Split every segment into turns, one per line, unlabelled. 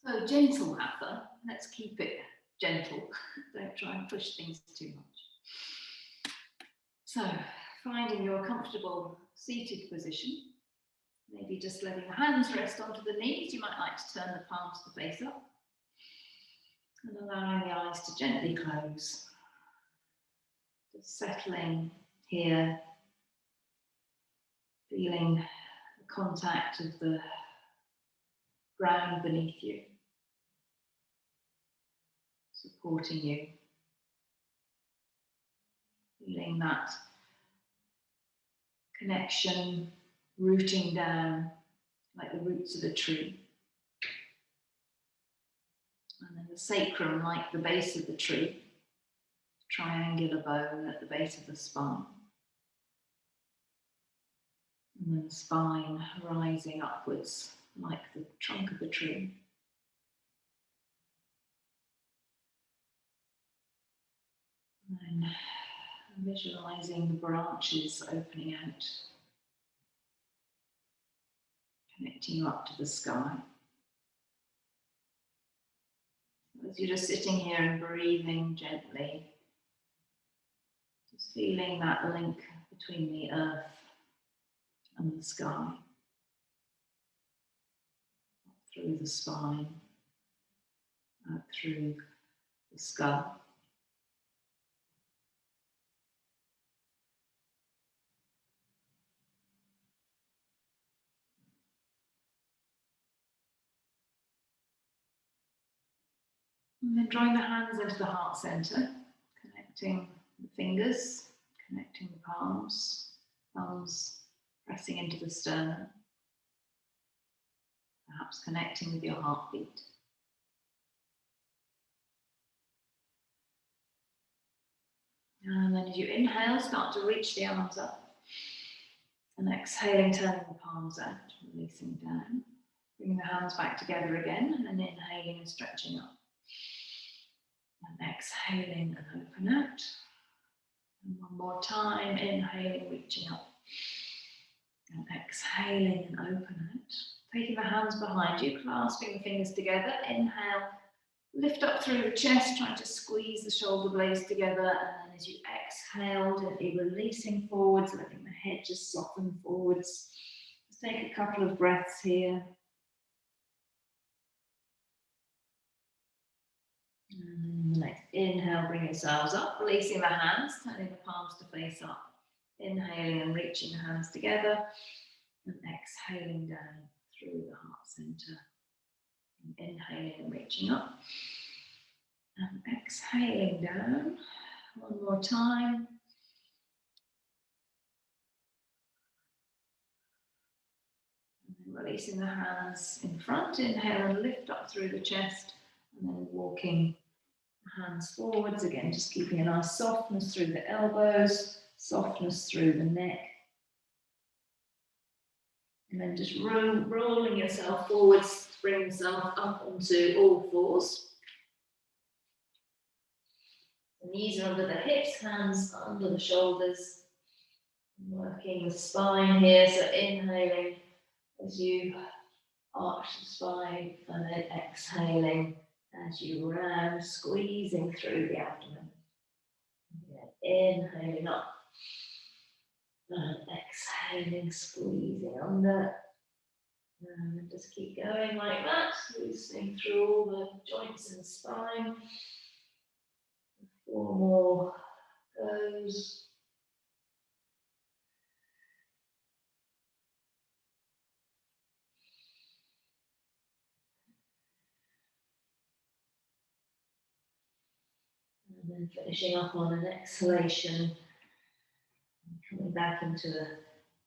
So gentle hatha, let's keep it gentle. Don't try and push things too much. So finding your comfortable seated position, maybe just letting the hands rest onto the knees. You might like to turn the palms to face up and allowing the eyes to gently close. Just settling here, feeling the contact of the ground beneath you, supporting you. Feeling that connection rooting down like the roots of a tree. And then the sacrum like the base of the tree, triangular bone at the base of the spine. And then the spine rising upwards like the trunk of a tree. And then visualizing the branches opening out, connecting you up to the sky. As you're just sitting here and breathing gently, just feeling that link between the earth and the sky, through the spine, out through the skull. And then drawing the hands into the heart center, connecting the fingers, connecting the palms, thumbs pressing into the sternum, perhaps connecting with your heartbeat. And then as you inhale, start to reach the arms up. And exhaling, turning the palms out, releasing down. Bringing the hands back together again, and then inhaling and stretching up. And exhaling and open out. And one more time, inhaling, reaching up. And exhaling and open out. Taking the hands behind you, clasping the fingers together. Inhale, lift up through the chest, trying to squeeze the shoulder blades together. And then as you exhale, gently releasing forwards, letting the head just soften forwards. Just take a couple of breaths here. And the next inhale, bring yourselves up, releasing the hands, turning the palms to face up. Inhaling and reaching the hands together. And exhaling down through the heart center. And inhaling and reaching up. And exhaling down. One more time. And then releasing the hands in front. Inhale and lift up through the chest. And then walking the hands forwards. Again, just keeping a nice softness through the elbows. Softness through the neck. And then just rolling yourself forwards. Bring yourself up onto all fours. The knees are under the hips, hands under the shoulders. Working the spine here, so inhaling as you arch the spine, and then exhaling as you round, squeezing through the abdomen. Inhaling up, and exhaling, squeezing under. And just keep going like that, loosening through all the joints in the spine. 4 more goes. And then finishing up on an exhalation. Coming back into a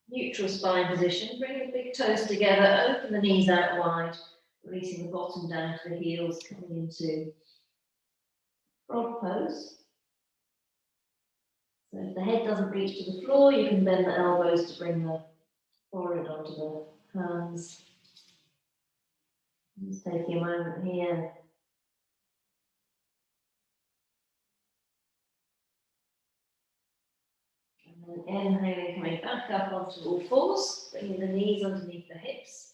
neutral spine position. Bring the big toes together, open the knees out wide, releasing the bottom down to the heels, coming into frog pose. So if the head doesn't reach to the floor, you can bend the elbows to bring the forehead onto the hands. Just taking a moment here. And then inhaling, coming back up onto all fours, bringing the knees underneath the hips.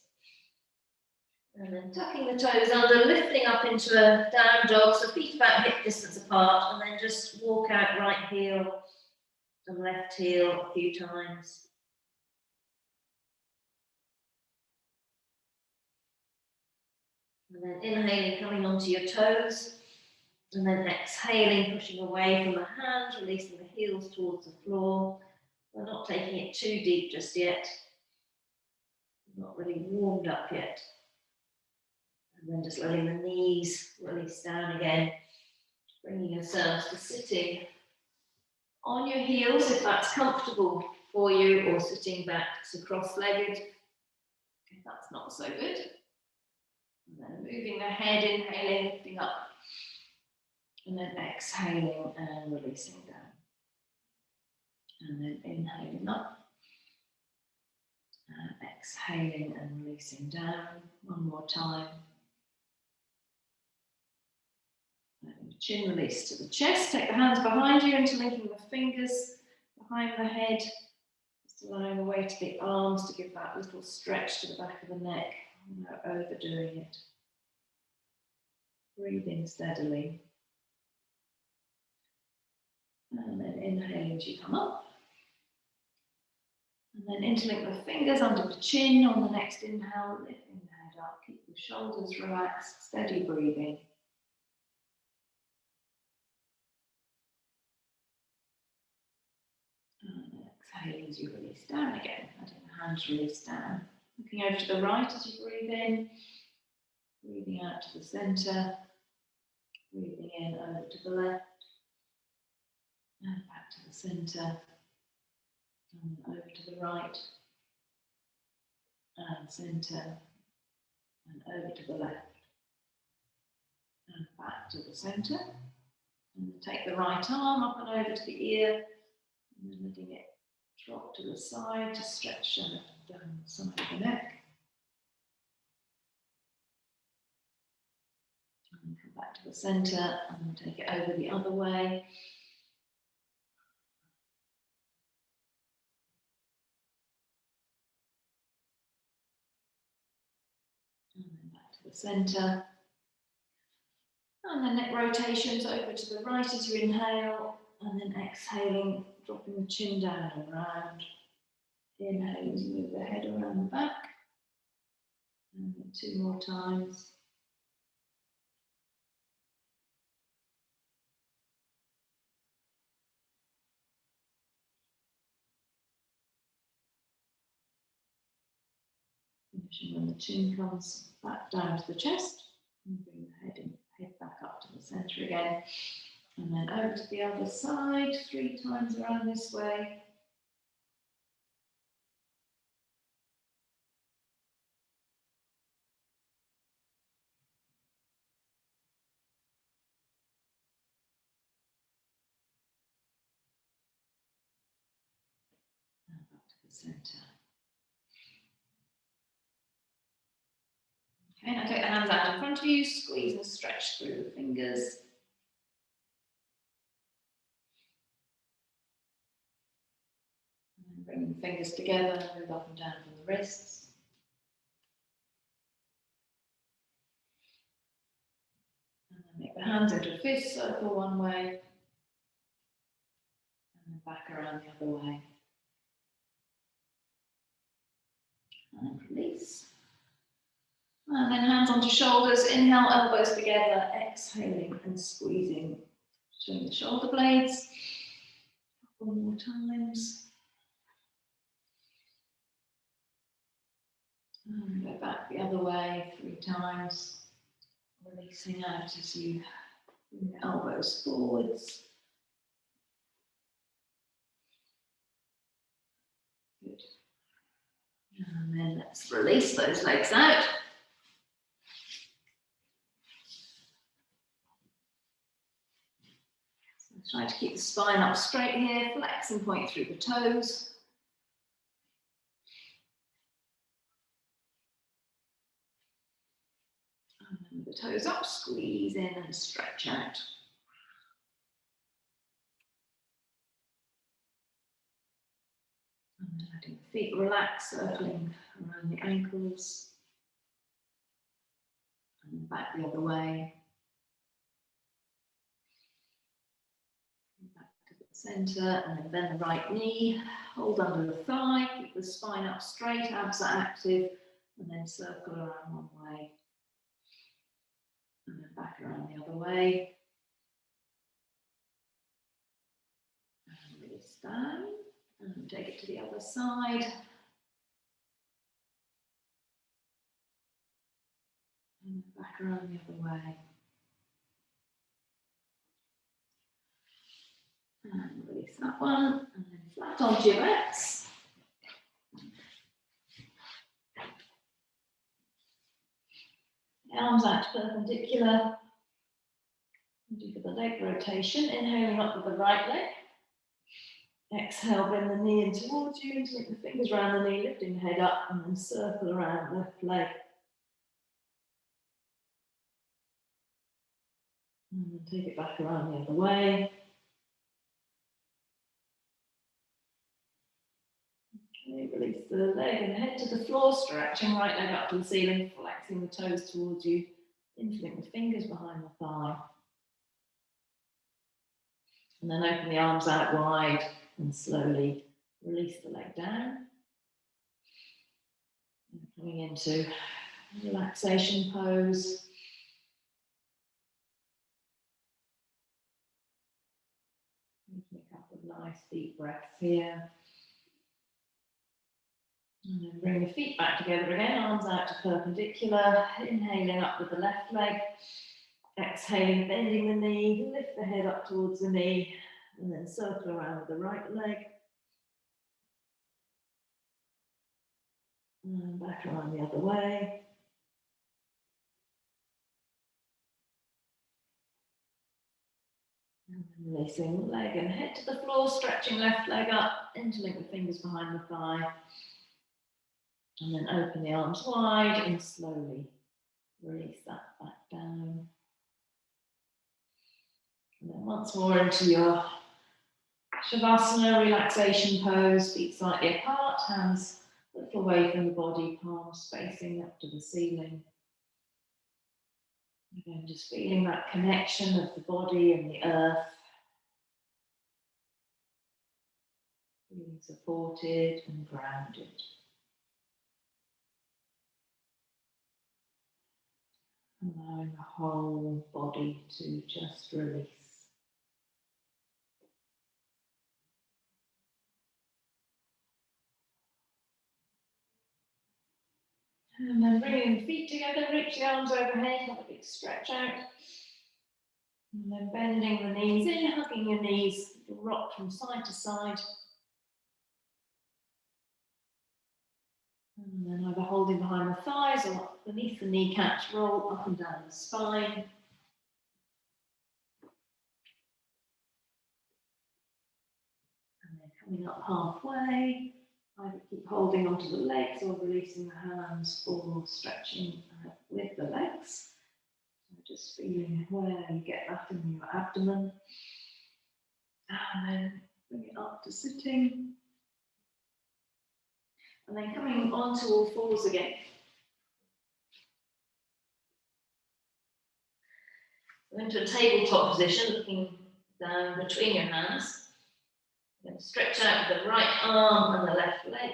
And then tucking the toes under, lifting up into a down dog, so feet about hip distance apart, and then just walk out right heel and left heel a few times. And then inhaling, coming onto your toes, and then exhaling, pushing away from the hands, releasing the heels towards the floor. We're not taking it too deep just yet. Not really warmed up yet. And then just letting the knees release down again, bringing yourselves to sitting on your heels if that's comfortable for you, or sitting back so cross-legged if that's not so good. And then moving the head, inhaling, lifting up, and then exhaling and releasing down. And then inhaling up, and exhaling and releasing down. One more time. And chin release to the chest. Take the hands behind you, interlinking the fingers behind the head. Just allowing the weight of the arms to give that little stretch to the back of the neck. Not overdoing it. Breathing steadily. And then inhaling as you come up. And then interlink the fingers under the chin on the next inhale, lifting the head up. Keep the shoulders relaxed, steady breathing. And exhaling as you release down again, letting the hands release down. Looking over to the right as you breathe in, breathing out to the centre, breathing in over to the left, and back to the centre, and over to the right, and centre, and over to the left, and back to the centre. And then take the right arm up and over to the ear, and then letting it drop to the side to stretch down the side of the neck. And come back to the centre, and then take it over the other way. And then back to the centre. And then neck rotations over to the right as you inhale, and then exhaling, dropping the chin down and around. Inhaling as you move the head around the back. And then 2 more times. Finishing when the chin comes back down to the chest. And bring the head back up to the centre again. And then over to the other side, 3 times around this way. And back to the centre. Okay, now take the hands out in front of you, squeeze and stretch through the fingers. And then bring the fingers together, move up and down from the wrists. And then make the hands into a fist circle one way. And then back around the other way. And release. And then hands onto shoulders, inhale, elbows together, exhaling and squeezing between the shoulder blades. 4 more times. And go back the other way 3 times. Releasing out as you bring the elbows forwards. Good. And then let's release those legs out. So try to keep the spine up straight here, flex and point through the toes. And then the toes up, squeeze in and stretch out. And then letting the feet relax, circling around the ankles.
And back the other way. Back to the centre, and then bend the right knee, hold under the thigh, keep the spine up straight, abs are active, and then circle around one way. And then back around the other way. And release down, and take it to the other side. And back around the other way. And release that one, and then flat onto your backs. Arms out perpendicular. Do the leg rotation, inhaling up with the right leg. Exhale, bring the knee in towards you, interlink the fingers around the knee, lifting the head up, and then circle around left leg. And then take it back around the other way. Okay, release the leg and head to the floor, stretching right leg up to the ceiling, flexing the toes towards you, interlink the fingers behind the thigh. And then open the arms out wide and slowly release the leg down. And coming into relaxation pose. Taking a couple of nice deep breaths here. And then bring the feet back together again, arms out to perpendicular, inhaling up with the left leg, exhaling, bending the knee, lift the head up towards the knee, and then circle around with the right leg. And back around the other way. And then releasing leg and head to the floor, stretching left leg up, interlink the fingers behind the thigh. And then open the arms wide and slowly release that back down. And then once more into your Shavasana relaxation pose, feet slightly apart, hands a little away from the body, palms facing up to the ceiling. Again, just feeling that connection of the body and the earth. Feeling supported and grounded. Allowing the whole body to just release. And then bringing the feet together, reach the arms overhead, have a big stretch out. And then bending the knees in, hugging your knees, rock from side to side. And then either holding behind the thighs or beneath the kneecaps, roll up and down the spine. And then coming up halfway, either keep holding onto the legs or releasing the hands or stretching with the legs. So just feeling where you get that in your abdomen. And then bring it up to sitting. And then coming onto all fours again. So into a tabletop position, looking down between your hands. Then stretch out the right arm and the left leg.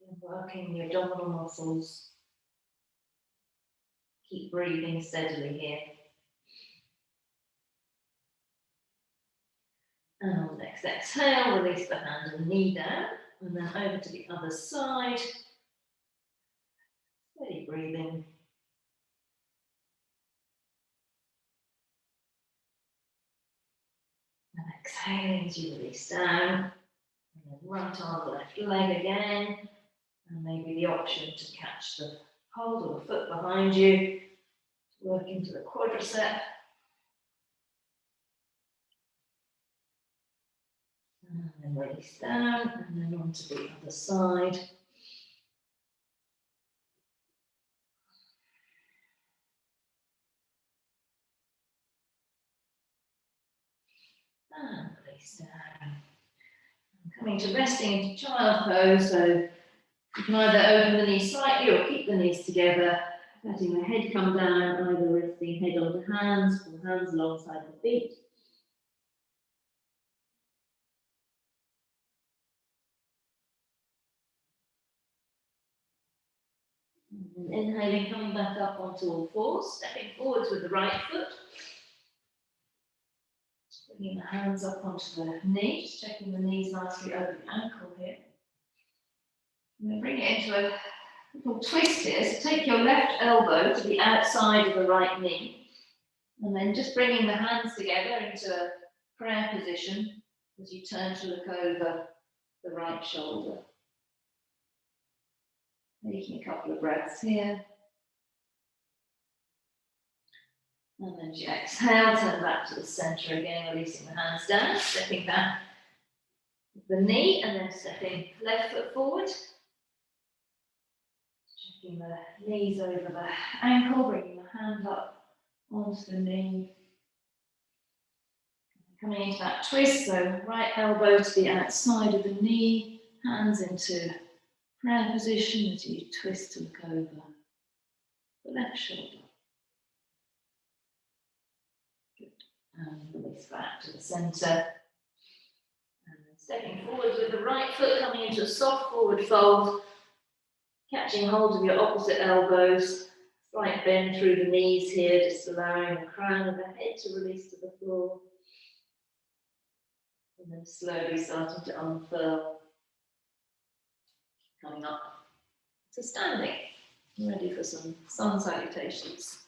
And working the abdominal muscles. Keep breathing steadily here. And on the next exhale, release the hand and knee down. And then over to the other side. Steady breathing. And exhaling as you release down. And then right arm, left leg again. And maybe the option to catch the hold of the foot behind you. Work into the quadricep. And then release down, and then onto the other side. And release down. And coming to resting into child pose, so you can either open the knees slightly or keep the knees together.
letting the head come down, either resting head onto hands or hands alongside the feet. And inhaling, coming back up onto all fours, stepping forwards with the right foot. Bringing the hands up onto the knee, just checking the knees nicely over the ankle here. And then bring it into a little twist here. So take your left elbow to the outside of the right knee. And then just bringing the hands together into a prayer position as you turn to look over the right shoulder. Taking a couple of breaths here. And then as you exhale, turn back to the center again, releasing the hands down, stepping back the knee, and then stepping left foot forward. Checking the knees over the ankle, bringing the hand up onto the knee. Coming into that twist, so right elbow to the outside of the knee, hands into prayer position as you twist to look over the left shoulder. Good. And release back to the center. And then stepping forward with the right foot, coming into a soft forward fold, catching hold of your opposite elbows, slight bend through the knees here, just allowing the crown of the head to release to the floor. And then slowly starting to unfurl. Coming up to standing, ready for some sun salutations.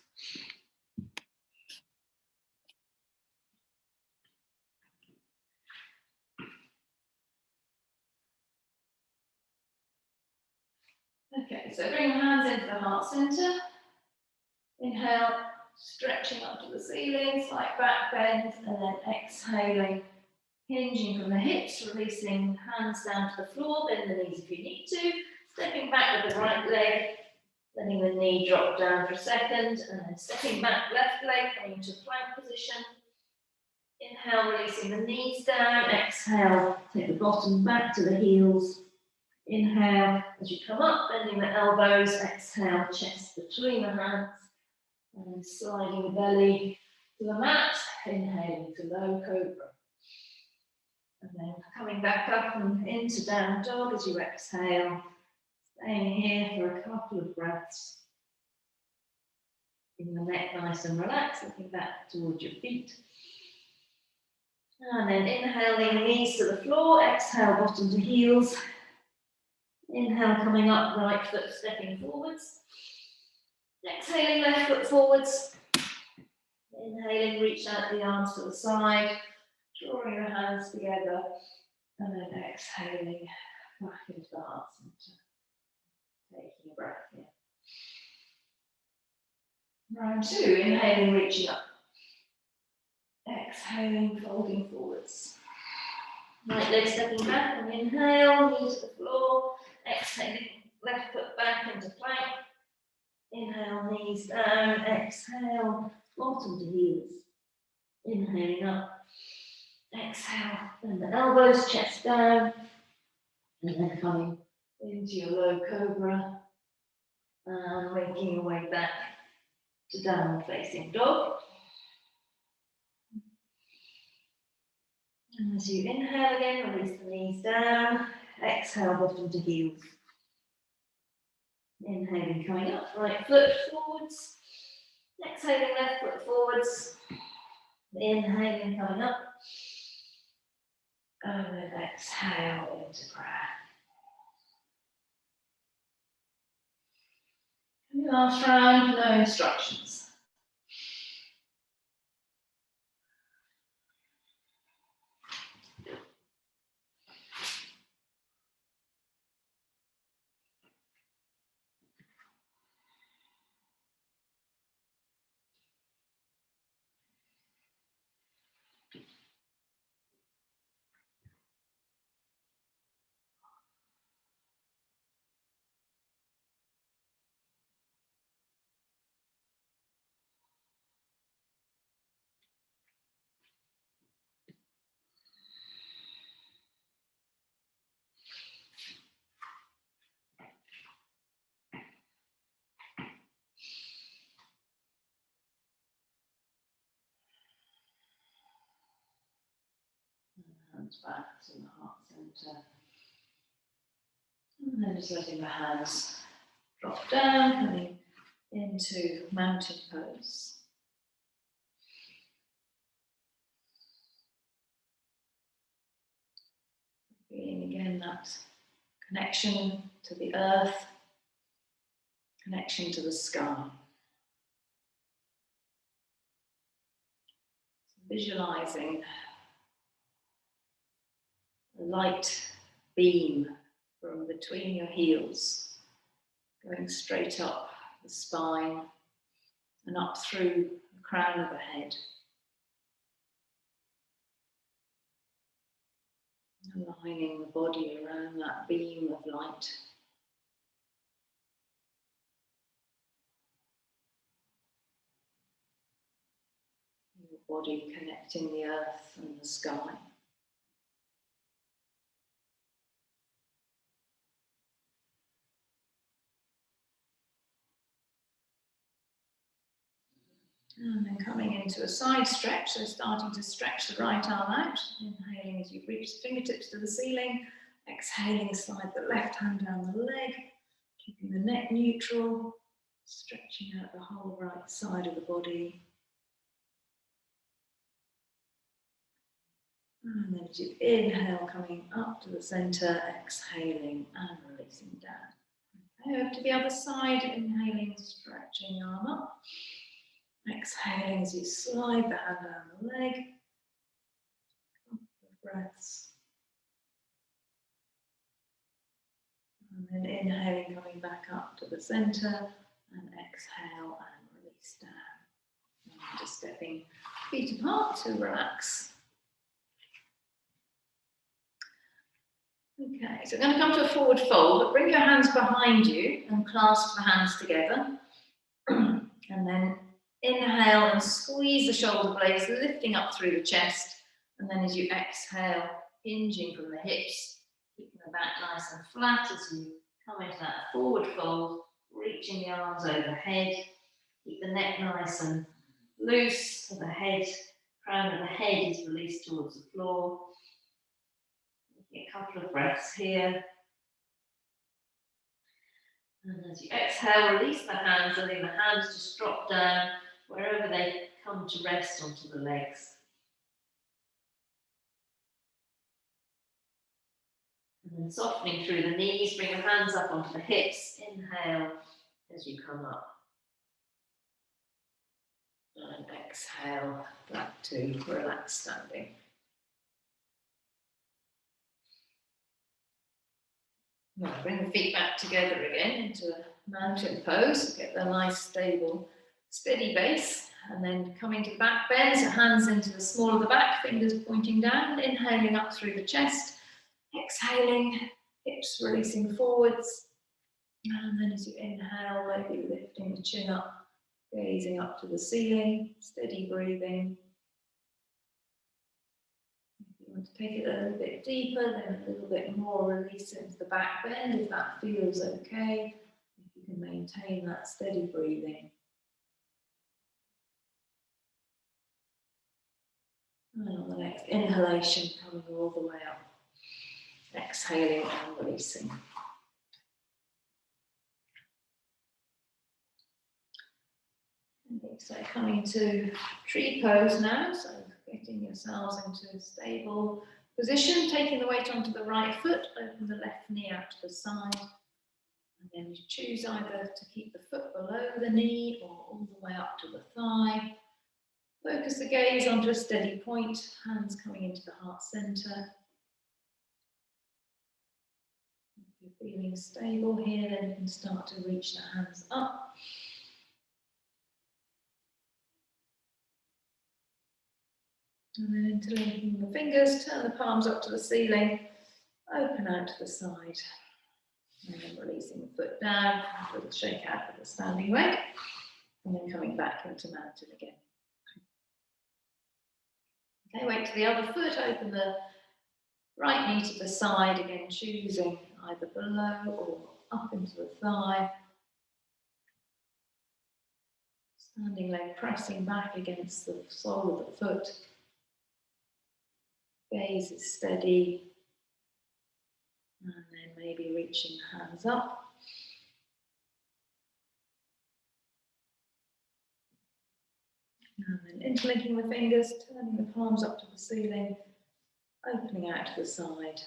Okay, so bring your hands into the heart center. Inhale, stretching up to the ceiling, slight back bend, and then exhaling, hinging from the hips, releasing hands down to the floor, bend the knees if you need to, stepping back with the right leg, letting the knee drop down for a second, and then stepping back, left leg, coming into plank position. Inhale, releasing the knees down, exhale, take the bottom back to the heels. Inhale, as you come up, bending the elbows, exhale, chest between the hands, and then sliding the belly to the mat, inhaling to low cobra. And then coming back up and into down dog as you exhale, staying here for a couple of breaths. Keeping the neck nice and relaxed, looking back towards your feet. And then inhaling, knees to the floor, exhale, bottom to heels. Inhale, coming up, right foot stepping forwards. Exhaling, left foot forwards. Inhaling, reach out the arms to the side, drawing the hands together, and then exhaling back into the heart center. Taking a breath here. Round two, inhaling, reaching up. Exhaling, folding forwards. Right leg stepping back and inhale, knee to the floor. Exhaling, left foot back into plank. Inhale, knees down. Exhale, bottom to heels. Inhaling up. Exhale, bend the elbows, chest down. And then coming into your low cobra. And making your way back to downward facing dog. And as you inhale again, release the knees down. Exhale, bottom to heels. Inhaling, coming up, right foot forwards. Exhaling, left foot forwards. Inhaling, coming up. And then exhale into prayer. And last round, no instructions.
hands back to the heart centre. And then just letting the hands drop down, coming into mountain pose. Feeling again that connection to the earth, connection to the sky. Visualizing a light beam from between your heels, going straight up the spine and up through the crown of the head. Aligning the body around that beam of light. Your body connecting the earth and the sky. And then coming into a side stretch, so starting to stretch the right arm out, inhaling as you reach the fingertips to the ceiling, exhaling, slide the left hand down the leg, keeping the neck neutral, stretching out the whole right side of the body. And then as you inhale, coming up to the centre, exhaling and releasing down. Okay, over to the other side, inhaling, stretching the arm up. Exhaling as you slide the hand down the leg. Couple of breaths. And then inhaling, coming back up to the centre, and exhale and release down. And just stepping feet apart to relax. Okay, so we're going to come to a forward fold, but bring your hands behind you and clasp the hands together. And then inhale and squeeze the shoulder blades, lifting up through the chest. And then as you exhale, hinging from the hips, keeping the back nice and flat as you come into that forward fold, reaching the arms overhead. Keep the neck nice and loose, so the head, crown of the head is released towards the floor. A couple of breaths here. And as you exhale, release the hands, letting the hands just drop down wherever they come to rest onto the legs. And then softening through the knees, bring your hands up onto the hips. Inhale as you come up. And exhale back to relaxed standing. Now bring the feet back together again into a mountain pose. Get the nice, stable, steady base. And then coming to the back bend, so hands into the small of the back, fingers pointing down, inhaling up through the chest. Exhaling, hips releasing forwards. And then as you inhale, maybe lifting the chin up, gazing up to the ceiling, steady breathing. If you want to take it a little bit deeper, then a little bit more release into the back bend if that feels okay. If you can maintain that steady breathing. And on the next inhalation, coming all the way up. Exhaling and releasing. Okay, so coming to tree pose now, so getting yourselves into a stable position, taking the weight onto the right foot, open the left knee out to the side, and then you choose either to keep the foot below the knee or all the way up to the thigh. Focus the gaze onto a steady point, hands coming into the heart centre. If you're feeling stable here, then you can start to reach the hands up. And then interlinking the fingers, turn the palms up to the ceiling, open out to the side. And then releasing the foot down, a little shake out with the standing leg. And then coming back into mountain again. Okay, weight to the other foot, open the right knee to the side, again choosing either below or up into the thigh. Standing leg pressing back against the sole of the foot. Gaze is steady. And then maybe reaching the hands up. And then interlinking the fingers, turning the palms up to the ceiling, opening out to the side,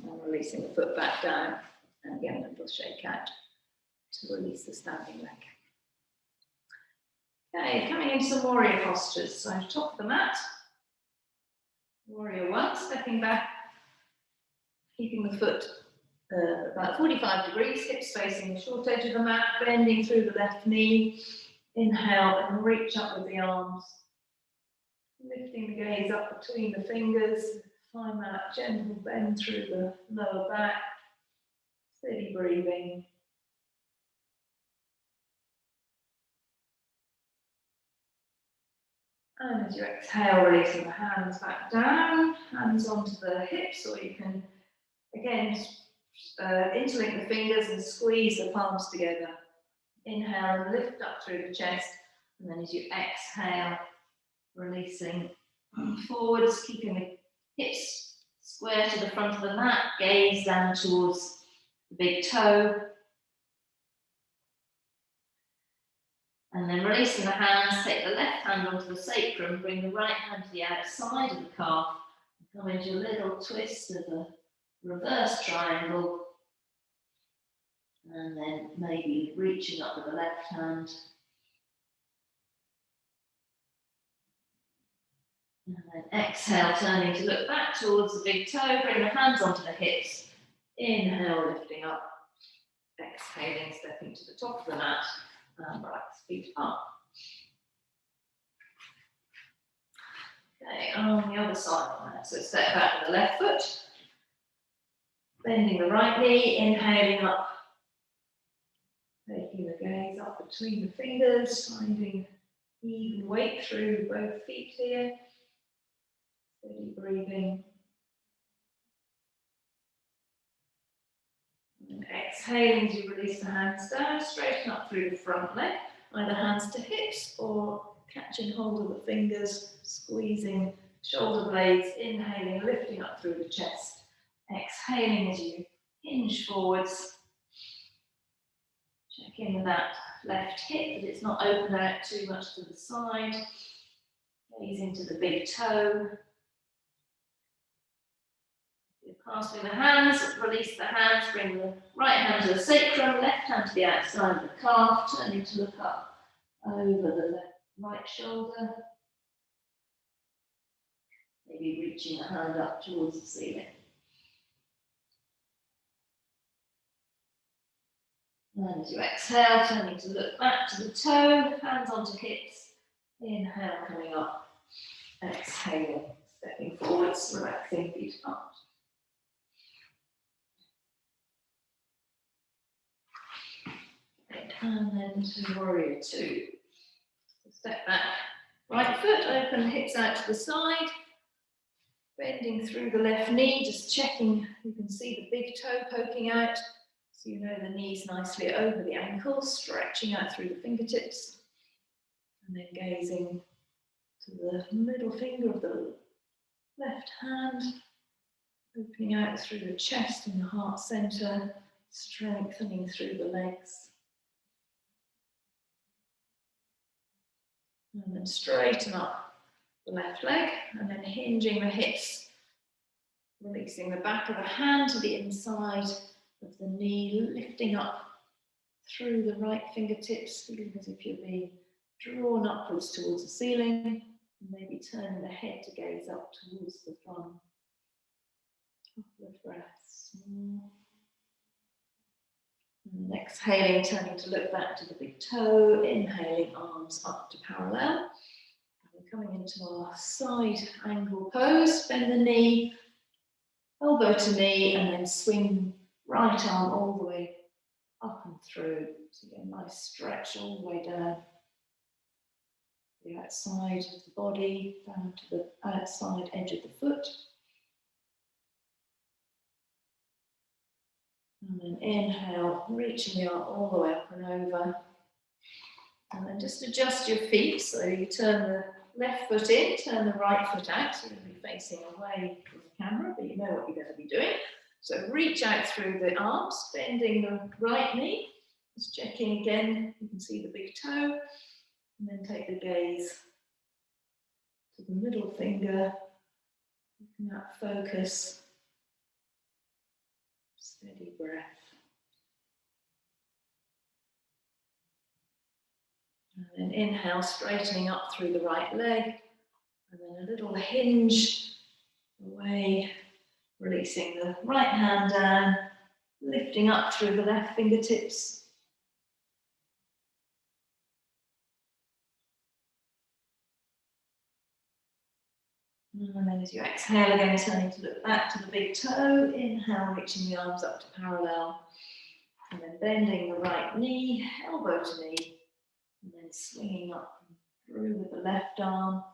and releasing the foot back down. And again, a little shake out to release the standing leg. Okay, coming into some warrior postures. So top of the mat, warrior one, stepping back, keeping the foot about 45 degrees, hips facing the short edge of the mat, bending through the left knee. Inhale and reach up with the arms. Lifting the gaze up between the fingers. Find that gentle bend through the lower back. Steady breathing. And as you exhale, releasing the hands back down, hands onto the hips, or you can, again, interlink the fingers and squeeze the palms together. Inhale and lift up through the chest, and then as you exhale, releasing forwards, keeping the hips square to the front of the mat, gaze down towards the big toe. And then releasing the hands, take the left hand onto the sacrum, bring the right hand to the outside of the calf, and come into a little twist of a reverse triangle. And then maybe reaching up with the left hand. And then exhale, turning to look back towards the big toe, bring the hands onto the hips. Inhale, lifting up. Exhaling, stepping to the top of the mat. And relax, feet up. Okay, on the other side of that. So step back with the left foot. Bending the right knee, inhaling up. Taking the gaze up between the fingers, finding even weight through both feet here. Steady breathing. And exhaling as you release the hands down, straighten up through the front leg, either hands to hips or catching hold of the fingers, squeezing shoulder blades, inhaling, lifting up through the chest. Exhaling as you hinge forwards. Check in with that left hip, that it's not opened out too much to the side. Gaze into the big toe. You're clasping the hands, release the hands, bring the right hand to the sacrum, left hand to the outside of the calf, turning to look up over the right shoulder. Maybe reaching the hand up towards the ceiling. And as you exhale, turning to look back to the toe, hands onto hips. Inhale, coming up. Exhaling, stepping forwards, relaxing feet apart. And then to warrior two. So step back, right foot open, hips out to the side. Bending through the left knee, just checking you can see the big toe poking out. So you know the knees nicely over the ankles, stretching out through the fingertips. And then gazing to the middle finger of the left hand, opening out through the chest and the heart center, strengthening through the legs. And then straighten up the left leg, and then hinging the hips, releasing the back of the hand to the inside of the knee, lifting up through the right fingertips, feeling as if you're being drawn upwards towards the ceiling, and maybe turning the head to gaze up towards the front. Couple of breaths. And exhaling, turning to look back to the big toe, inhaling, arms up to parallel. And coming into our side angle pose, bend the knee, elbow to knee, and then swing right arm all the way up and through. So you get a nice stretch all the way down the outside of the body, down to the outside edge of the foot. And then inhale, reaching the arm all the way up and over. And then just adjust your feet so you turn the left foot in, turn the right foot out. So you're going to be facing away from the camera, but you know what you're going to be doing. So reach out through the arms, bending the right knee. Just checking again, you can see the big toe. And then take the gaze to the middle finger. Looking at focus. Steady breath. And then inhale, straightening up through the right leg. And then a little hinge away, releasing the right hand down, lifting up through the left fingertips. And then as you exhale again, turning to look back to the big toe. Inhale, reaching the arms up to parallel. And then bending the right knee, elbow to knee. And then swinging up through with the left arm.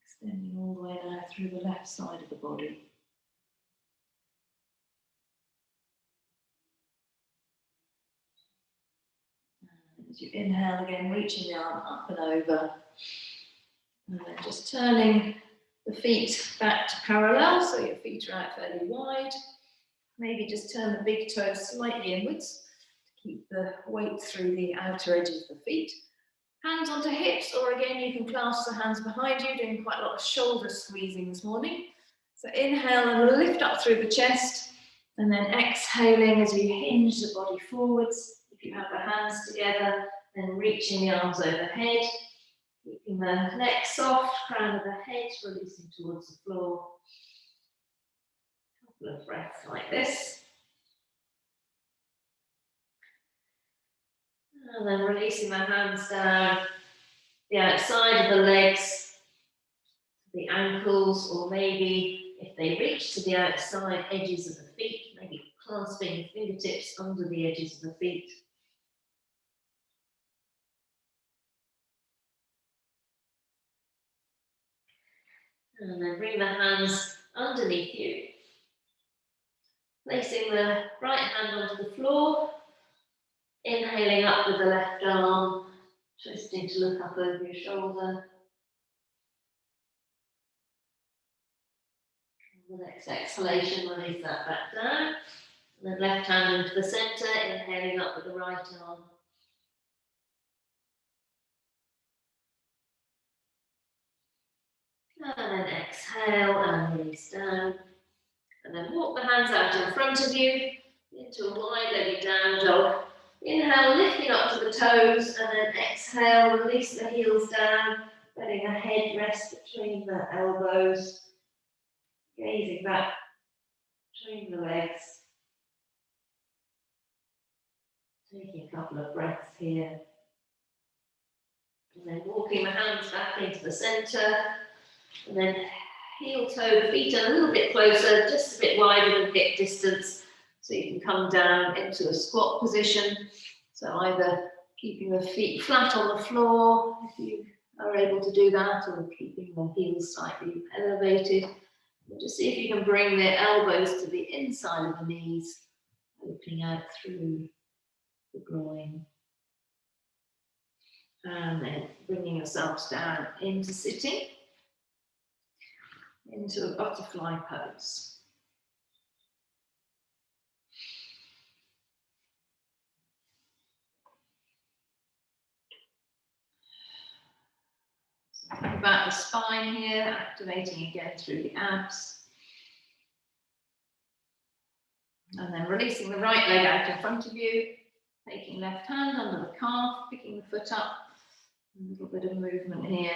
Extending all the way now through the left side of the body. And as you inhale again, reaching the arm up and over. And then just turning the feet back to parallel, so your feet are out fairly wide. Maybe just turn the big toe slightly inwards to keep the weight through the outer edges of the feet. Hands onto hips, or again, you can clasp the hands behind you, doing quite a lot of shoulder squeezing this morning. So inhale and lift up through the chest, and then exhaling as you hinge the body forwards. If you have the hands together, then reaching the arms overhead. Keeping the neck soft, crown of the head releasing towards the floor. A couple of breaths like this. And then releasing the hands down the outside of the legs, the ankles, or maybe if they reach to the outside edges of the feet, maybe clasping the fingertips under the edges of the feet. And then bring the hands underneath you. Placing the right hand onto the floor. Inhaling up with the left arm. Twisting to look up over your shoulder. And the next exhalation, release that back down. And then left hand into the centre. Inhaling up with the right arm. And then exhale and release down. And then walk the hands out in front of you into a wide-legged down dog. Inhale, lifting up to the toes, and then exhale, release the heels down, letting the head rest between the elbows. Gazing back between the legs. Taking a couple of breaths here. And then walking the hands back into the centre. And then heel toe, the feet are a little bit closer, just a bit wider than hip distance, so you can come down into a squat position. So either keeping the feet flat on the floor, if you are able to do that, or keeping the heels slightly elevated. And just see if you can bring the elbows to the inside of the knees, opening out through the groin. And then bringing yourselves down into sitting. Into a butterfly pose. So think about the spine here, activating again through the abs. And then releasing the right leg out in front of you, taking left hand under the calf, picking the foot up. A little bit of movement here.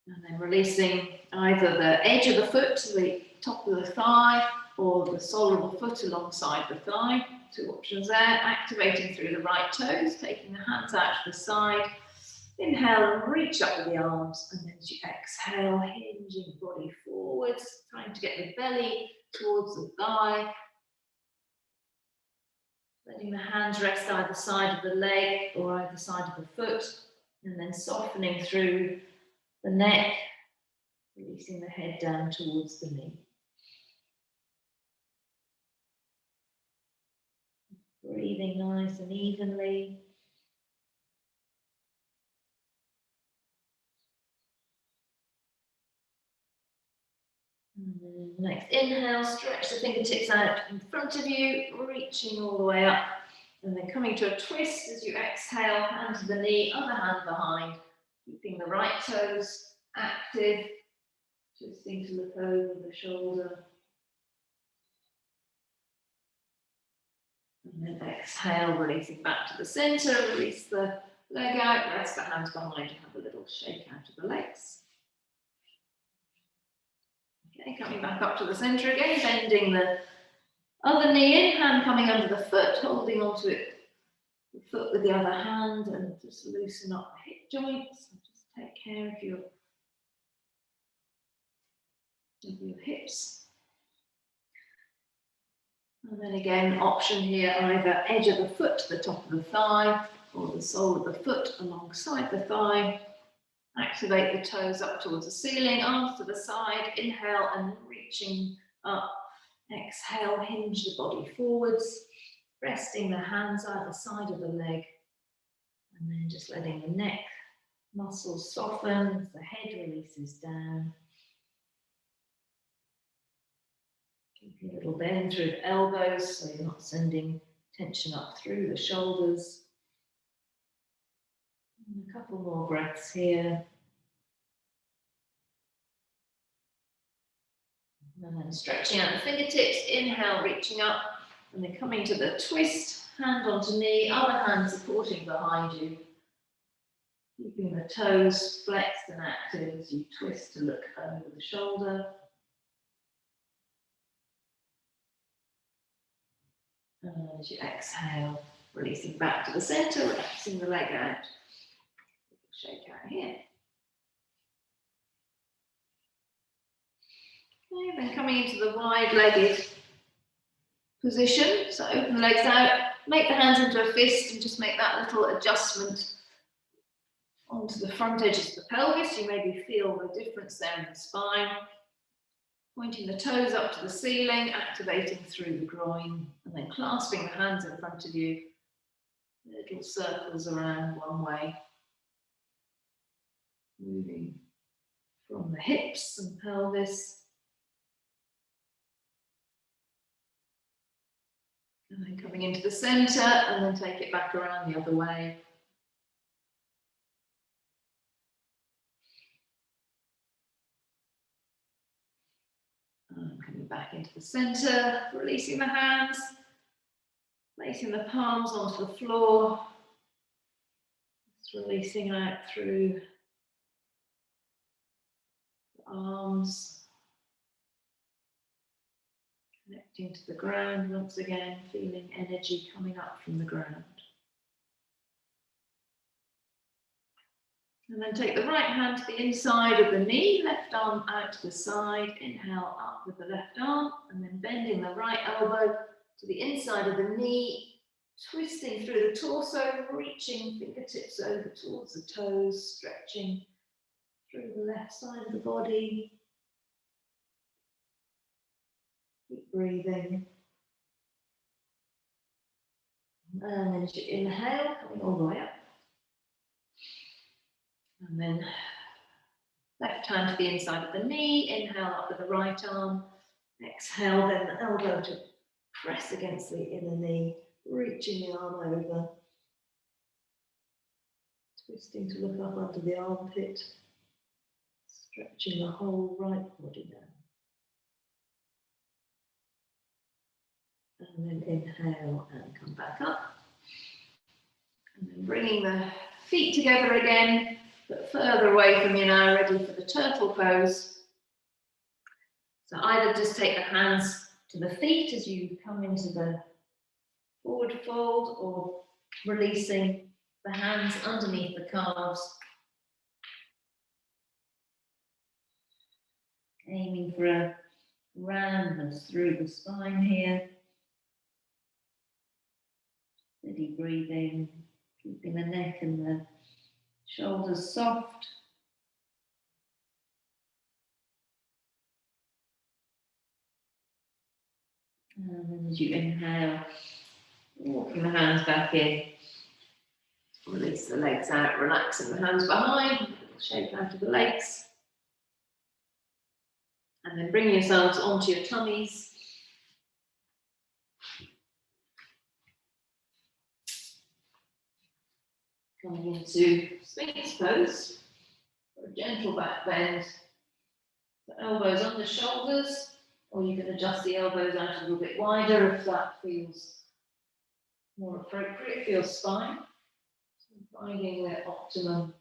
And then releasing either the edge of the foot to the top of the thigh or the sole of the foot alongside the thigh. Two options there. Activating through the right toes, taking the hands out to the side. Inhale and reach up with the arms. And then as you exhale, hinging the body forwards, trying to get the belly towards the thigh. Letting the hands rest either side of the leg or either side of the foot. And then softening through the neck, releasing the head down towards the knee. Breathe
breathing nice and evenly. And then next inhale, stretch the fingertips out in front of you, reaching all the way up. And then coming to a twist as you exhale, hand to the knee, other hand behind, keeping the right toes active, twisting to look over the shoulder. And then exhale, releasing back to the center, release the leg out, rest the hands behind, and have a little shake out of the legs. Okay, coming back up to the center again, bending the other knee in, hand coming under the foot, holding onto it, the foot with the other hand, and just loosen up the hip joints. And just take care of your hips. And then again, option here, either edge of the foot to the top of the thigh, or the sole of the foot alongside the thigh. Activate the toes up towards the ceiling, arms to the side, inhale and reaching up. Exhale, hinge the body forwards, resting the hands either side of the leg, and then just letting the neck muscles soften as the head releases down. Keep a little bend through the elbows so you're not sending tension up through the shoulders. And a couple more breaths here. And then stretching out the fingertips, inhale, reaching up, and then coming to the twist, hand onto knee, other hand supporting behind you. Keeping the toes flexed and active as you twist to look over the shoulder. And as you exhale, releasing back to the center, relaxing the leg out. Shake out here. Okay, then coming into the wide-legged position. So open the legs out, make the hands into a fist, and just make that little adjustment onto the front edges of the pelvis. You maybe feel the difference there in the spine. Pointing the toes up to the ceiling, activating through the groin, and then clasping the hands in front of you. Little circles around one way. Moving from the hips and pelvis. And then coming into the center, and then take it back around the other way. And coming back into the center, releasing the hands, placing the palms onto the floor. Just releasing out through the arms. Connecting to the ground once again, feeling energy coming up from the ground. And then take the right hand to the inside of the knee, left arm out to the side, inhale up with the left arm, and then bending the right elbow to the inside of the knee, twisting through the torso, reaching fingertips over towards the toes, stretching through the left side of the body. Keep breathing. And then as you inhale, coming all the way up. And then left hand to the inside of the knee, inhale up with the right arm. Exhale, then the elbow to press against the inner knee, reaching the arm over. Twisting to look up under the armpit, stretching the whole right body down. And then inhale and come back up. And then bringing the feet together again, but further away from you now, ready for the turtle pose. So either just take the hands to the feet as you come into the forward fold, or releasing the hands underneath the calves. Aiming for a roundness through the spine here. Steady breathing, keeping the neck and the shoulders soft. And then as you inhale, Walking the hands back in. Release the legs out, relaxing the hands behind, shape out of the legs. And then bring yourselves onto your tummies. Coming into Sphinx pose, or a gentle back bend. The elbows under shoulders, or you can adjust the elbows out a little bit wider if that feels more appropriate for your spine. So finding the optimum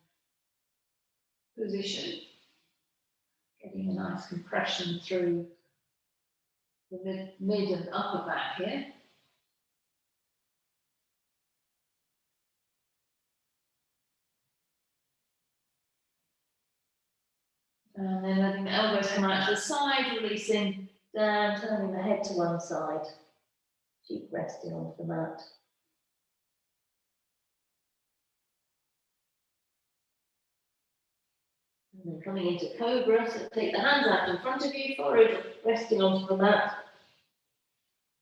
position, getting a nice compression through the mid and upper back here. And then letting the elbows come out to the side, releasing down, turning the head to one side, cheek resting onto the mat. And then coming into Cobra, so take the hands out in front of you, forehead resting onto the mat.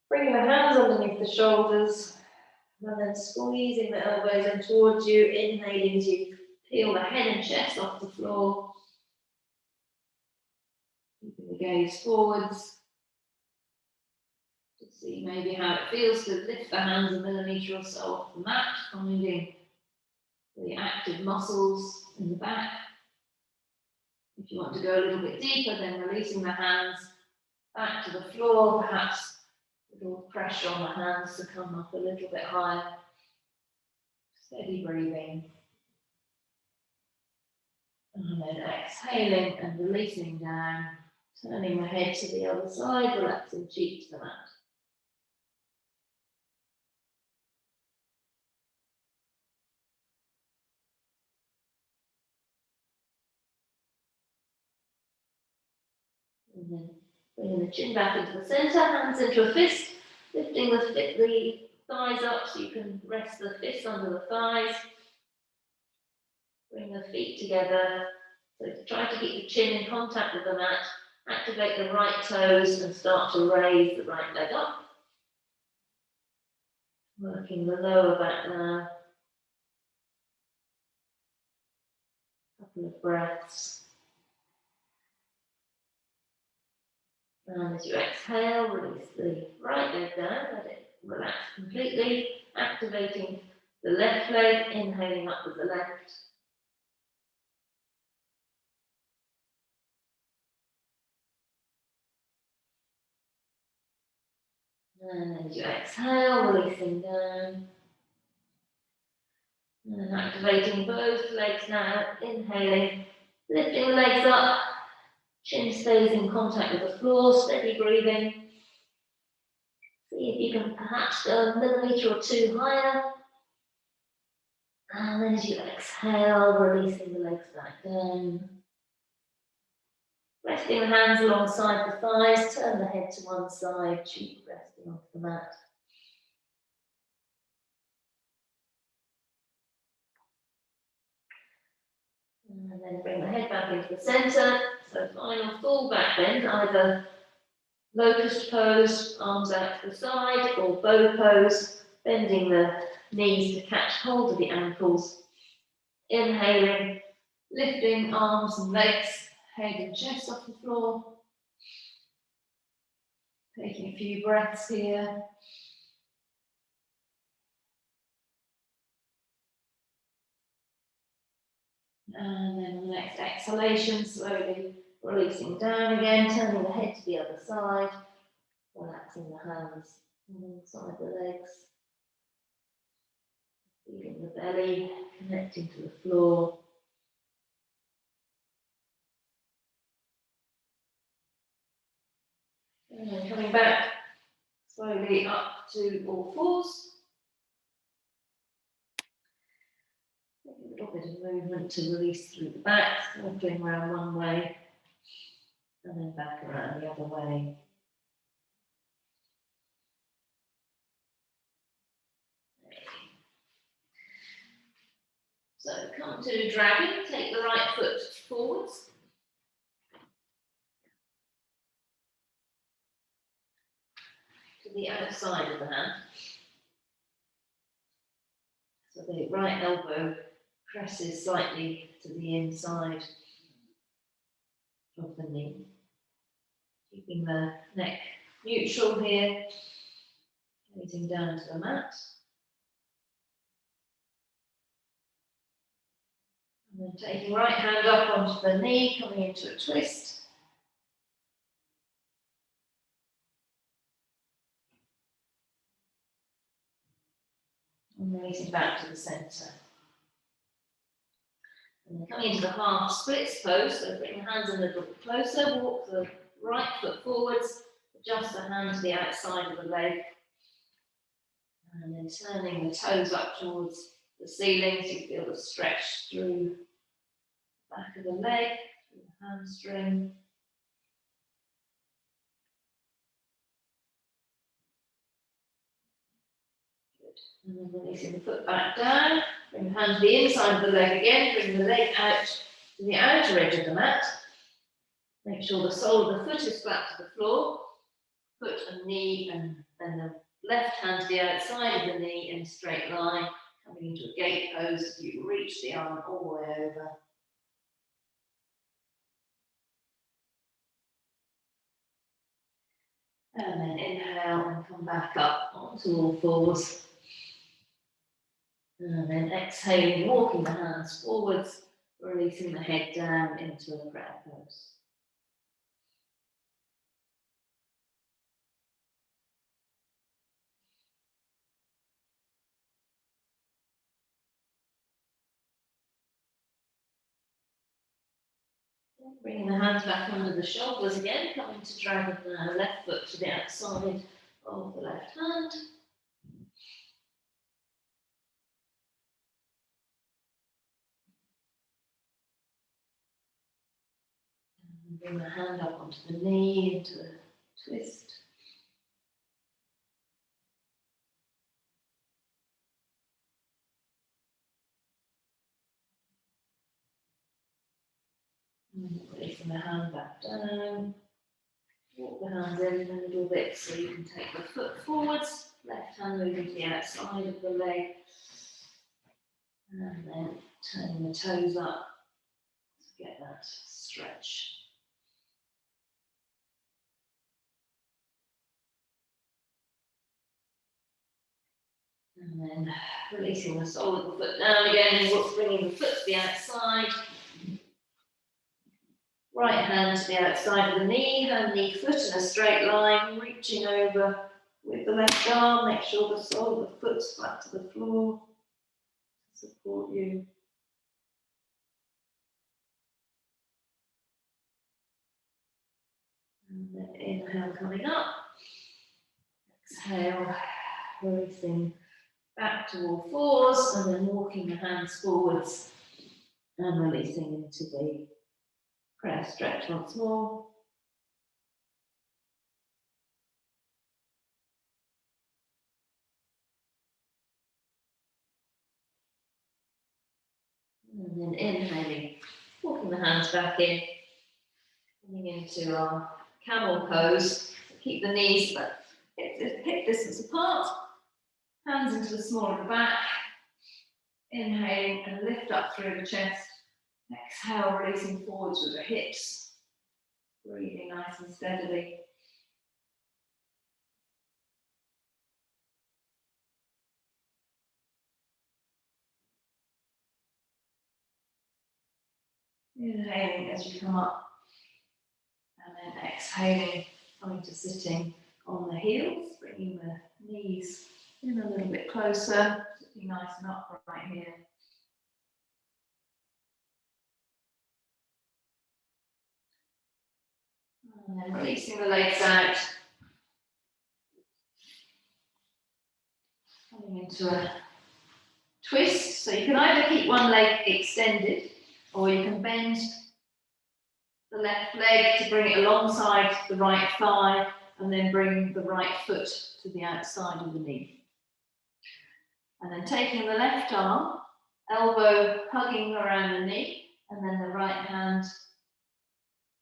Bringing the hands underneath the shoulders, and then squeezing the elbows in towards you, inhaling as you peel the head and chest off the floor. Keeping the gaze forwards. To see maybe how it feels to lift the hands a millimetre or so off the mat, finding the active muscles in the back. If you want to go a little bit deeper, then releasing the hands back to the floor, perhaps a little pressure on the hands to come up a little bit higher. Steady breathing. And then exhaling and releasing down, turning the head to the other side, relaxing cheek to the mat. And then bringing the chin back into the centre, hands into a fist, lifting the thighs up so you can rest the fist under the thighs. Bring the feet together. So try to keep the chin in contact with the mat. Activate the right toes and start to raise the right leg up. Working the lower back now. Couple of breaths. And as you exhale, release the right leg down, let it relax completely, activating the left leg, inhaling up with the left. And as you exhale, releasing down. And activating both legs now, inhaling, lifting the legs up, chin stays in contact with the floor, steady breathing. See if you can perhaps go a millimetre or two higher. And then as you exhale, releasing the legs back down. Resting the hands alongside the thighs, turn the head to one side, cheek resting onto the mat. And then bring the head back into the centre. So final full back bend, either locust pose, arms out to the side, or bow pose, bending the knees to catch hold of the ankles. Inhaling, lifting arms and legs, head and chest off the floor. Taking a few breaths here. And then on the next exhalation, slowly releasing down again, turning the head to the other side, relaxing the hands alongside the legs, feeling the belly, connecting to the floor. And then coming back slowly up to all fours. A little bit of movement to release through the back, circling around one way and then back around the other way. So come to dragon, take the right foot forwards. To the outside of the hand. So the right elbow presses slightly to the inside of the knee. Keeping the neck neutral here, gazing down to the mat. And then taking right hand up onto the knee, coming into a twist. And raising back to the centre. And then coming into the half splits pose, so bring the hands in a little bit closer, walk the right foot forwards, adjust the hand to the outside of the leg, and then turning the toes up towards the ceiling so you feel the stretch through the back of the leg, through the hamstring. And then releasing the foot back down, bring the hand to the inside of the leg again, bring the leg out to the outer edge of the mat. Make sure the sole of the foot is flat to the floor, foot and knee, and then the left hand to the outside of the knee in a straight line, coming into a gate pose as you reach the arm all the way over. And then inhale and come back up onto all fours. And then exhaling, walking the hands forwards, releasing the head down into a prayer pose. Bringing the hands back under the shoulders again, coming to dragon now, left foot to the outside of the left hand. And bring the hand up onto the knee into a twist. And releasing the hand back down. Walk the hands in a little bit so you can take the foot forwards, left hand moving to the outside of the leg, and then turning the toes up to get that stretch. And then releasing the sole of the foot down again, bringing the foot to the outside. Right hand to the outside of the knee, hand, knee, foot in a straight line, reaching over with the left arm. Make sure the sole of the foot's flat to the floor to support you. And then inhale coming up. Exhale, releasing back to all fours, and then walking the hands forwards and releasing into the prayer stretch once more. And then inhaling, walking the hands back in, coming into our camel pose. Keep the knees hip distance apart, hands into the small of the back. Inhaling and lift up through the chest. Exhale, releasing forwards with the hips. Breathing nice and steadily. Inhaling as you come up, and then exhaling, coming to sitting on the heels, bringing the knees in a little bit closer, sitting nice and upright here. And then releasing the legs out, coming into a twist. So you can either keep one leg extended, or you can bend the left leg to bring it alongside the right thigh, and then bring the right foot to the outside of the knee. And then taking the left arm, elbow hugging around the knee, and then the right hand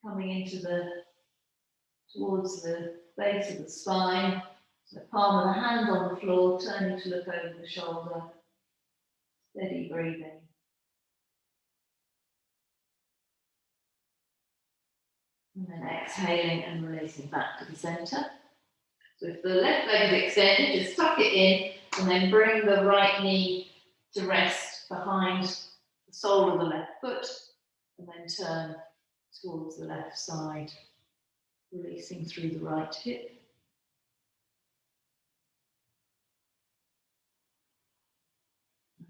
coming into towards the base of the spine. So palm of the hand on the floor, turning to look over the shoulder.
Steady breathing. And then exhaling and releasing back to the centre. So if the left leg is extended, just tuck it in and then bring the right knee to rest behind the sole of the left foot and then turn towards the left side, releasing through the right hip.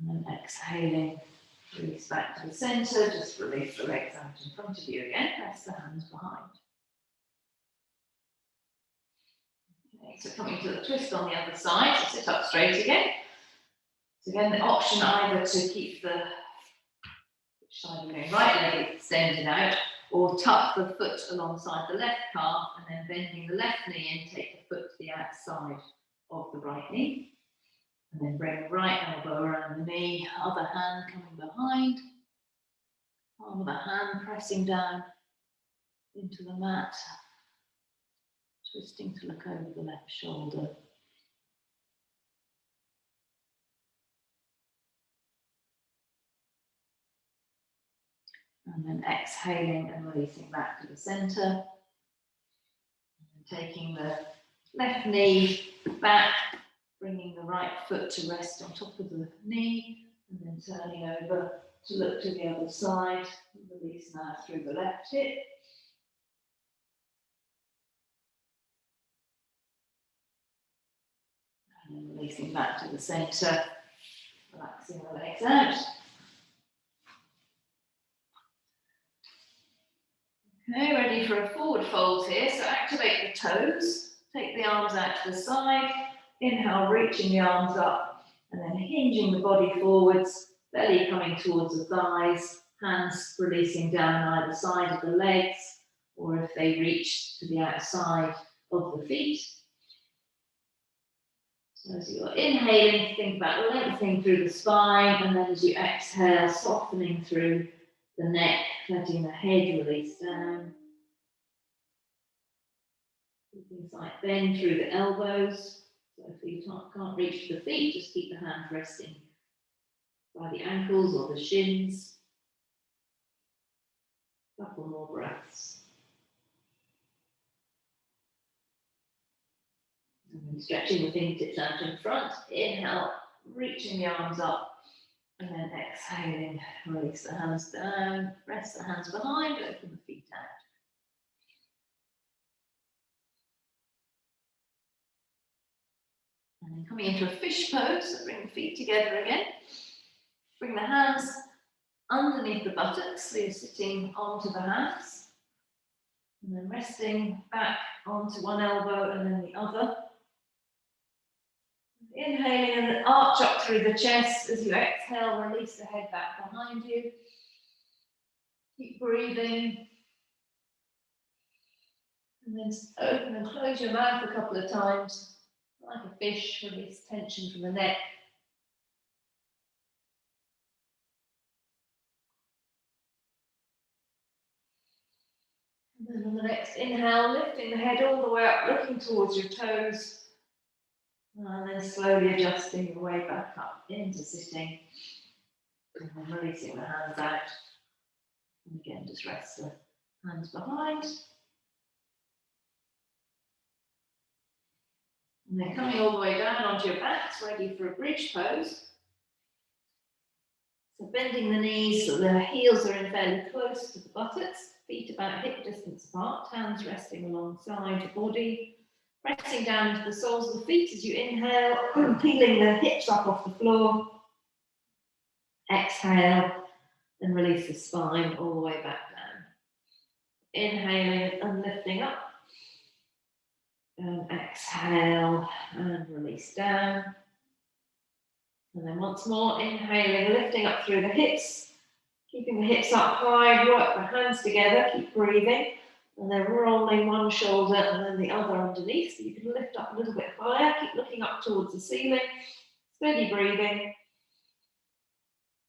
And then exhaling, release back to the centre, just release the legs out in front of you again, press the hands behind. Okay, so coming to the twist on the other side, so sit up straight again. So again, the option either to keep the which side you're going, right leg extended out, or tuck the foot alongside the left calf and then bending the left knee and take the foot to the outside of the right knee. And then bring the right elbow around the knee, other hand coming behind, palm of the hand pressing down into the mat, twisting to look over the left shoulder. And then exhaling and releasing back to the centre. And taking the left knee back, bringing the right foot to rest on top of the knee, and then turning over to look to the other side. Release now through the left hip. And then releasing back to the centre, relaxing the legs out. Okay, ready for a forward fold here. So activate the toes, take the arms out to the side, inhale, reaching the arms up, and then hinging the body forwards, belly coming towards the thighs, hands releasing down either side of the legs, or if they reach to the outside of the feet. So as you're inhaling, think about lengthening through the spine, and then as you exhale, softening through the neck, letting the head release down. Things like bend through the elbows. So if you can't reach the feet, just keep the hands resting by the ankles or the shins. A couple more breaths. And then stretching the fingertips out in front. Inhale, reaching the arms up. And then exhaling, release the hands down, press the hands behind, open the feet out. And then coming into a fish pose, so bring the feet together again. Bring the hands underneath the buttocks, so you're sitting onto the hands. And then resting back onto one elbow and then the other. Inhaling and then arch up through the chest. As you exhale, release the head back behind you. Keep breathing. And then open and close your mouth a couple of times. Like a fish, release tension from the neck. And then on the next inhale, lifting the head all the way up, looking towards your toes. And then slowly adjusting your way back up into sitting. And then releasing the hands out. And again, just rest the hands behind. And then coming all the way down onto your backs, ready for a bridge pose. So bending the knees so the heels are in fairly close to the buttocks, feet about hip distance apart, hands resting alongside the body. Pressing down into the soles of the feet as you inhale, peeling the hips up off the floor. Exhale and release the spine all the way back down. Inhaling and lifting up. And exhale and release down. And then once more, inhaling, lifting up through the hips, keeping the hips up high, work the hands together, keep breathing, and then rolling one shoulder and then the other underneath, so you can lift up a little bit higher, keep looking up towards the ceiling, steady breathing.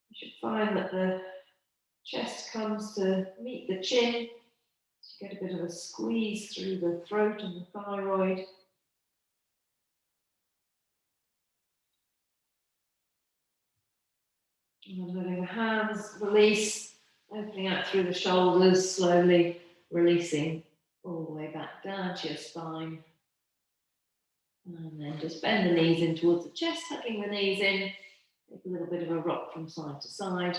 You should find that the chest comes to meet the chin, so you get a bit of a squeeze through the throat and the thyroid.
And then moving the hands, release, opening out through the shoulders, slowly releasing all the way back down to your spine. And then just bend the knees in towards the chest, tucking the knees in. Take a little bit of a rock from side to side.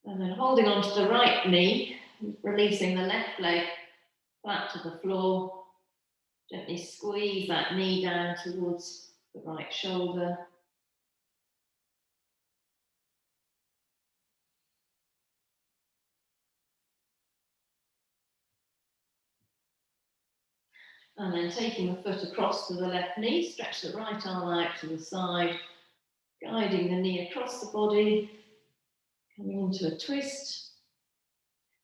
And then holding onto the right knee, releasing the left leg flat to the floor. Gently squeeze that knee down towards the right shoulder. And then taking the foot across to the left knee, stretch the right arm out to the side, guiding the knee across the body, coming into a twist.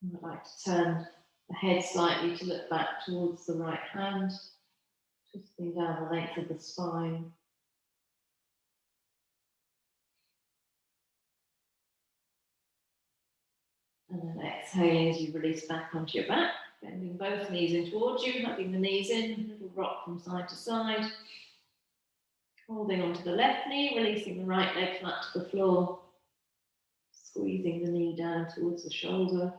And I'd like to turn the head slightly to look back towards the right hand, twisting down the length of the spine. And then exhaling as you release back onto your back, bending both knees in towards you, hugging the knees in, a little rock from side to side. Holding onto the left knee, releasing the right leg flat to the floor, squeezing the knee down towards the shoulder.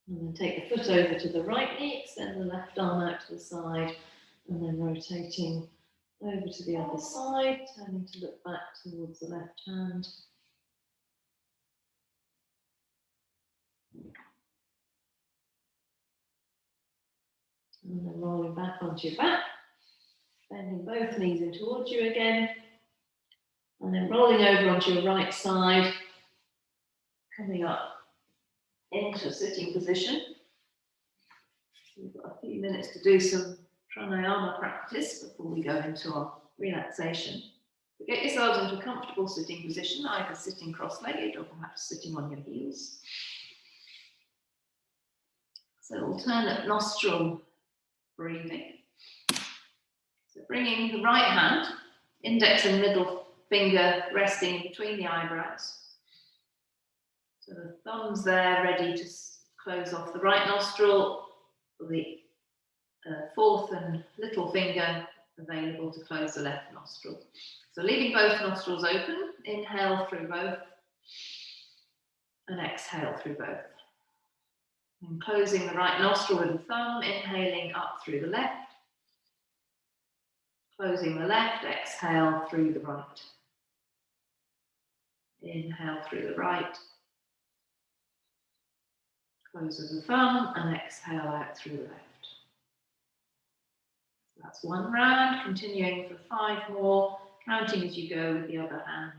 And then take the foot over to the right knee, extend the left arm out to the side, and then rotating over to the other side, turning to look back towards the left hand. And then rolling back onto your back, bending both knees in towards you again, and then rolling over onto your right side, coming up into a sitting position. We've got a few minutes to do some pranayama practice before we go into our relaxation. So get yourselves into a comfortable sitting position, either sitting cross-legged or perhaps sitting on your heels. So alternate nostril breathing. So bringing the right hand, index and middle finger resting in between the eyebrows. So the thumb's there ready to close off the right nostril, the fourth and little finger available to close the left nostril. So leaving both nostrils open, inhale through both and exhale through both. And closing the right nostril with the thumb, inhaling up through the left. Closing the left, exhale through the right. Inhale through the right. Close with the thumb and exhale out through the left. So that's one round, continuing for 5 more, counting as you go with the other hand.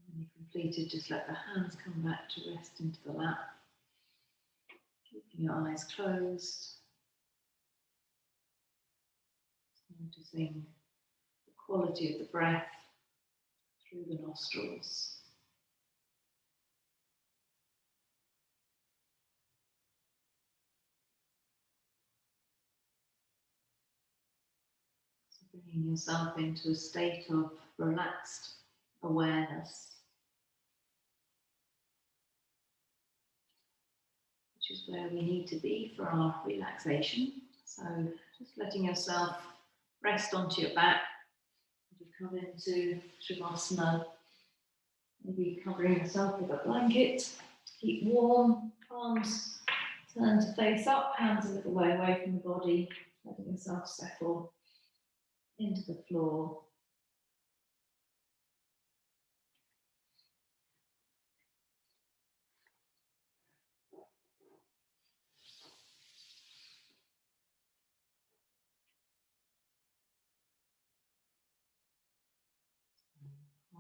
When you've completed, just let the hands come back to rest into the lap. Keeping your eyes closed. Noticing the quality of the breath through the nostrils. So
Bringing yourself into a state of relaxed awareness, which is where we need to be for our relaxation. So just letting yourself rest onto your back. You come into Shavasana, maybe covering yourself with a blanket, keep warm, palms turn to face up, hands a little way away from the body, letting yourself settle into the floor.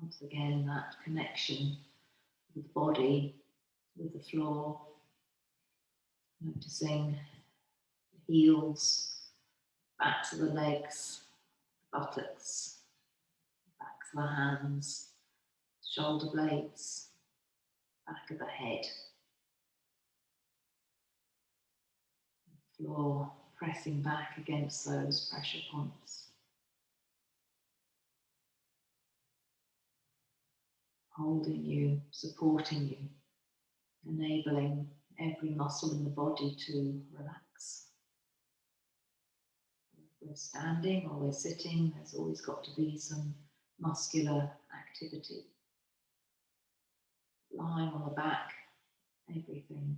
Once again, that connection with the body, with the floor, noticing the heels, backs of the legs, buttocks, backs of the hands, shoulder blades, back of the head, floor pressing back against those pressure points. Holding you, supporting you, enabling every muscle in the body to relax. If we're standing or we're sitting, there's always got to be some muscular activity. Lying on the back, everything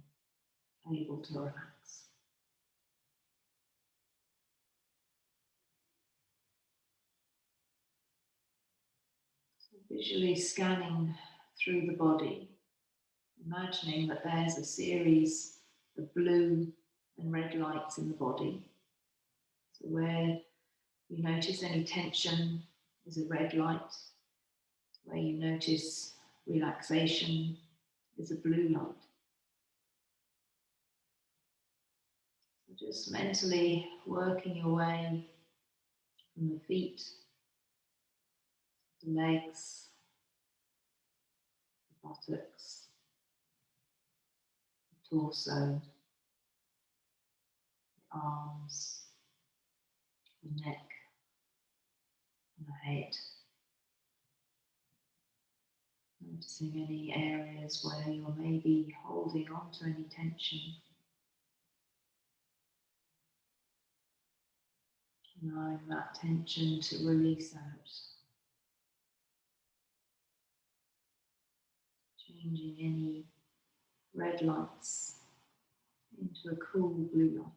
able to relax. So visually scanning through the body, imagining that there's a series of blue and red lights in the body. So where you notice any tension is a red light. Where you notice relaxation is a blue light. So just mentally working your way from the feet, the legs, the buttocks, the torso, the arms, the neck, and the head. Noticing any areas where you're maybe holding on to any tension. Allowing that tension to release out. Changing any red lights into a cool blue light.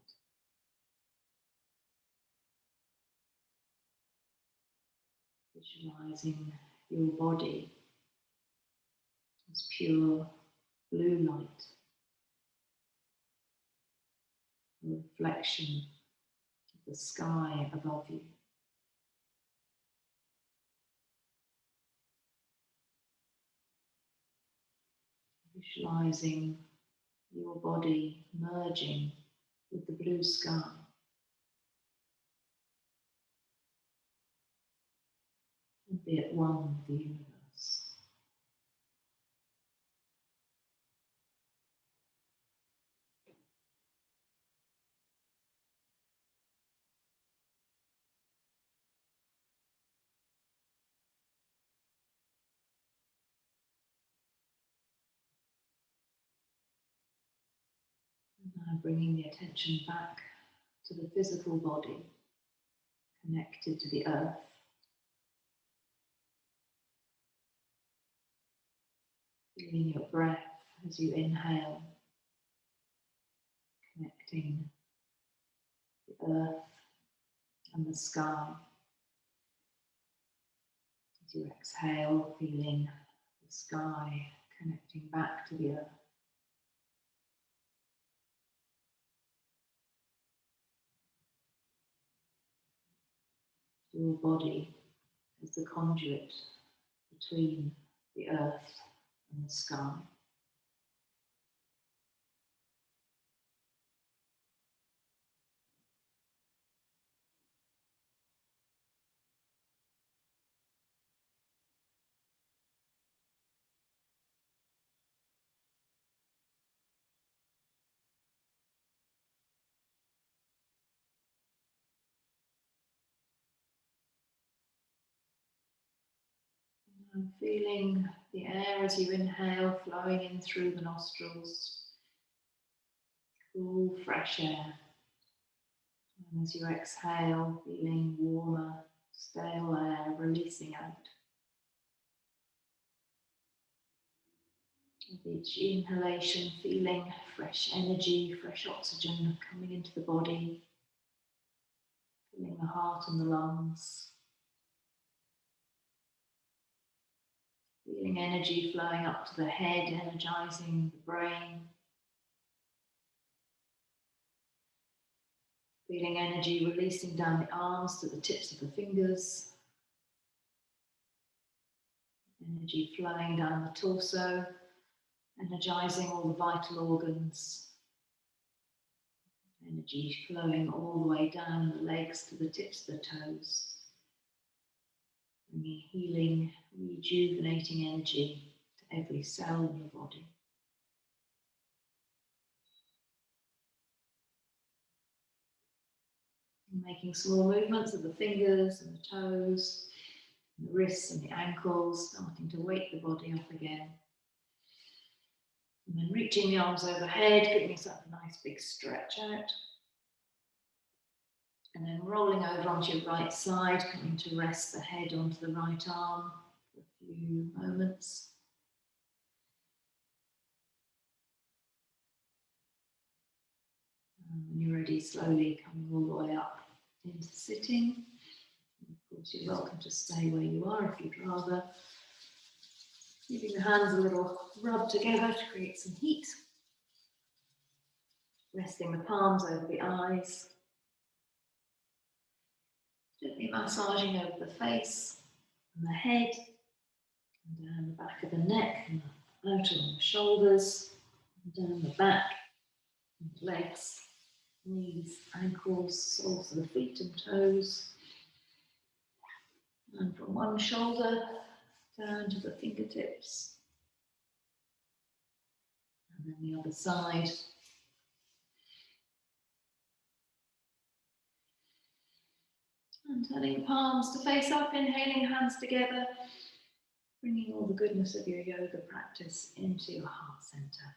Visualizing your body as pure blue light, a reflection of the sky above you. Visualizing your body merging with the blue sky. And be at one with the universe. And now bringing the attention back to the physical body, connected to the earth. Feeling your breath as you inhale, connecting the earth and the sky. As you exhale, feeling the sky connecting back to the earth. Your body is the conduit between the earth and the sky. And feeling the air as you inhale flowing in through the nostrils. Cool, fresh air. And as you exhale, feeling warmer, stale air releasing out. With each inhalation, feeling fresh energy, fresh oxygen coming into the body, filling the heart and the lungs. Feeling energy flowing up to the head, energizing the brain. Feeling energy releasing down the arms to the tips of the fingers. Energy flowing down the torso, energizing all the vital organs. Energy flowing all the way down the legs to the tips of the toes. Bringing healing, rejuvenating energy to every cell in your body. And making small movements of the fingers and the toes, and the wrists and the ankles, starting to wake the body up again. And then reaching the arms overhead, giving yourself a nice big stretch out. And then rolling over onto your right side, coming to rest the head onto the right arm for a few moments. And when you're ready, slowly coming all the way up into sitting. And of course, you're welcome to stay where you are if you'd rather. Giving the hands a little rub together to create some heat. Resting the palms over the eyes. Gently massaging over the face and the head, and down the back of the neck and out along the shoulders, and down the back, and the legs, knees, ankles, soles of the feet and toes. And from one shoulder down to the fingertips. And then the other side. And turning the palms to face up, inhaling hands together, bringing all the goodness of your yoga practice into your heart center.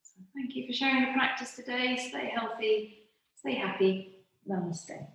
So thank you for sharing the practice today. Stay healthy, stay happy. Namaste.